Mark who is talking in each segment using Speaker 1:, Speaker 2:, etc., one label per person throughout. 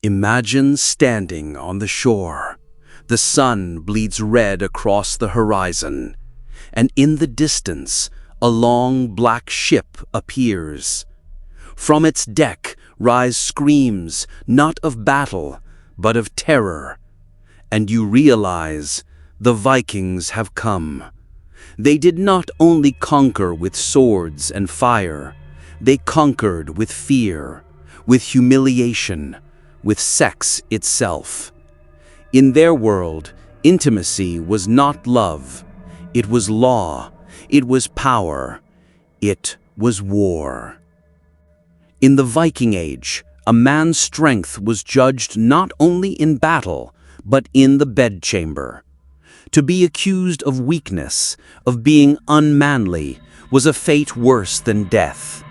Speaker 1: Imagine standing on the shore. The sun bleeds red across the horizon, and in the distance, a long black ship appears. From its deck rise screams not of battle, but of terror. And you realize the Vikings have come. They did not only conquer with swords and fire, they conquered with fear, with humiliation, with sex itself. In their world, intimacy was not love. It was law. It was power. It was war. In the Viking Age, a man's strength was judged not only in battle, but in the bedchamber. To be accused of weakness, of being unmanly, was a fate worse than death.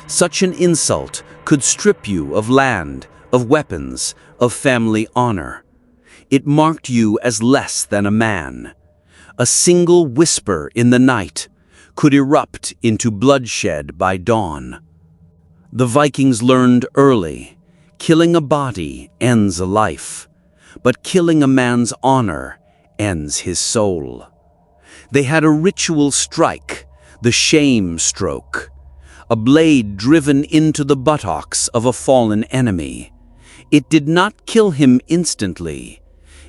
Speaker 1: Such an insult could strip you of land, of weapons, of family honor. It marked you as less than a man. A single whisper in the night could erupt into bloodshed by dawn. The Vikings learned early, killing a body ends a life, but killing a man's honor ends his soul. They had a ritual strike, the shame stroke, a blade driven into the buttocks of a fallen enemy. It did not kill him instantly.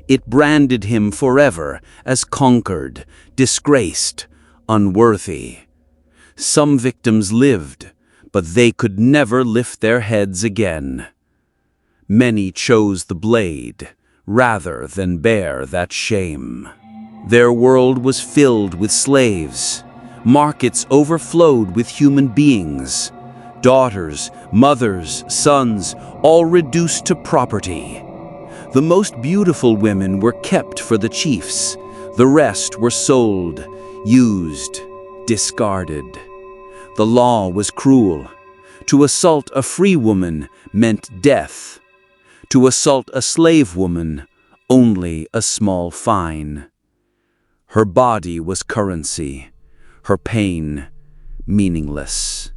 Speaker 1: It branded him forever as conquered, disgraced, unworthy. Some victims lived, but they could never lift their heads again. Many chose the blade rather than bear that shame. Their world was filled with slaves. Markets overflowed with human beings. Daughters, mothers, sons, all reduced to property. The most beautiful women were kept for the chiefs. The rest were sold, used, discarded. The law was cruel. To assault a free woman meant death. To assault a slave woman, only a small fine. Her body was currency, her pain meaningless.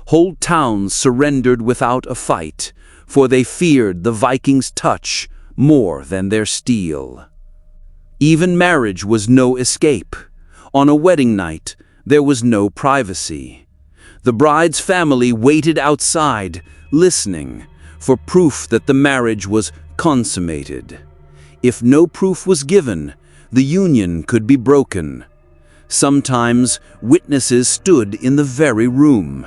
Speaker 1: Whole towns surrendered without a fight, for they feared the Vikings' touch more than their steel. Even marriage was no escape. On a wedding night, there was no privacy. The bride's family waited outside, listening, for proof that the marriage was consummated. If no proof was given, the union could be broken. Sometimes witnesses stood in the very room.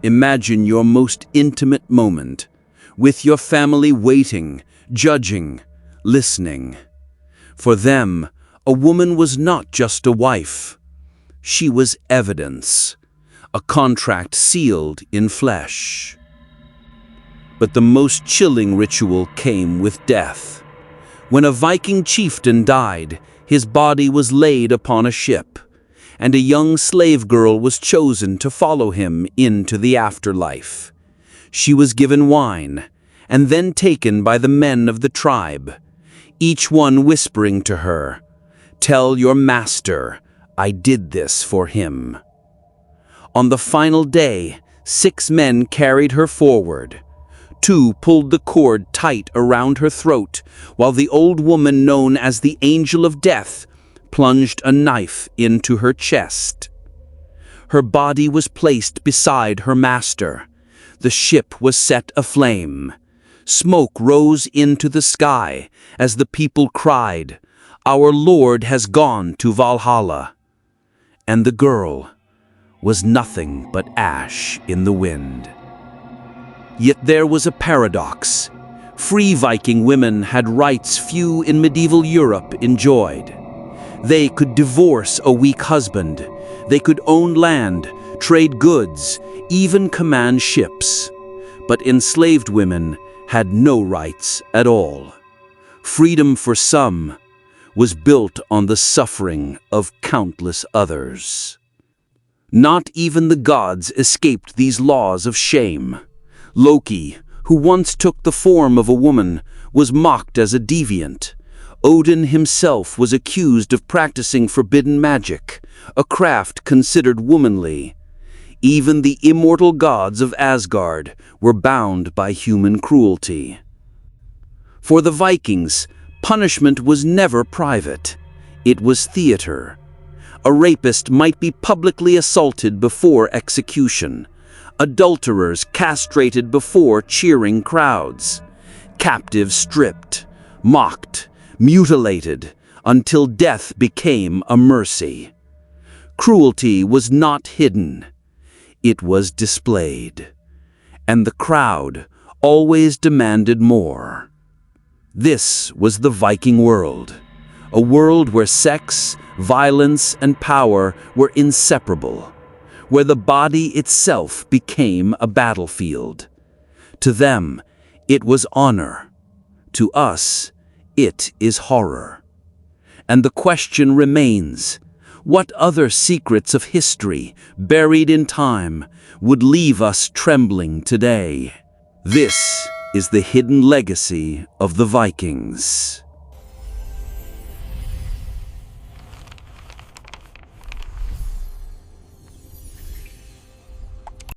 Speaker 1: Imagine your most intimate moment, with your family waiting, judging, listening. For them, a woman was not just a wife. She was evidence, a contract sealed in flesh. But the most chilling ritual came with death. When a Viking chieftain died, his body was laid upon a ship, and a young slave girl was chosen to follow him into the afterlife. She was given wine, and then taken by the men of the tribe, each one whispering to her, "Tell your master, I did this for him." On the final day, 6 men carried her forward. 2 pulled the cord tight around her throat, while the old woman known as the Angel of Death plunged a knife into her chest. Her body was placed beside her master. The ship was set aflame. Smoke rose into the sky as the people cried, "Our Lord has gone to Valhalla." And the girl was nothing but ash in the wind. Yet there was a paradox. Free Viking women had rights few in medieval Europe enjoyed. They could divorce a weak husband. They could own land, trade goods, even command ships. But enslaved women had no rights at all. Freedom for some was built on the suffering of countless others. Not even the gods escaped these laws of shame. Loki, who once took the form of a woman, was mocked as a deviant. Odin himself was accused of practicing forbidden magic, a craft considered womanly. Even the immortal gods of Asgard were bound by human cruelty. For the Vikings, punishment was never private. It was theater. A rapist might be publicly assaulted before execution. Adulterers castrated before cheering crowds. Captives stripped, mocked, mutilated, until death became a mercy. Cruelty was not hidden. It was displayed. And the crowd always demanded more. This was the Viking world, a world where sex, violence, and power were inseparable, where the body itself became a battlefield. To them, it was honor. To us, it is horror. And the question remains, what other secrets of history, buried in time, would leave us trembling today? This is the hidden legacy of the Vikings.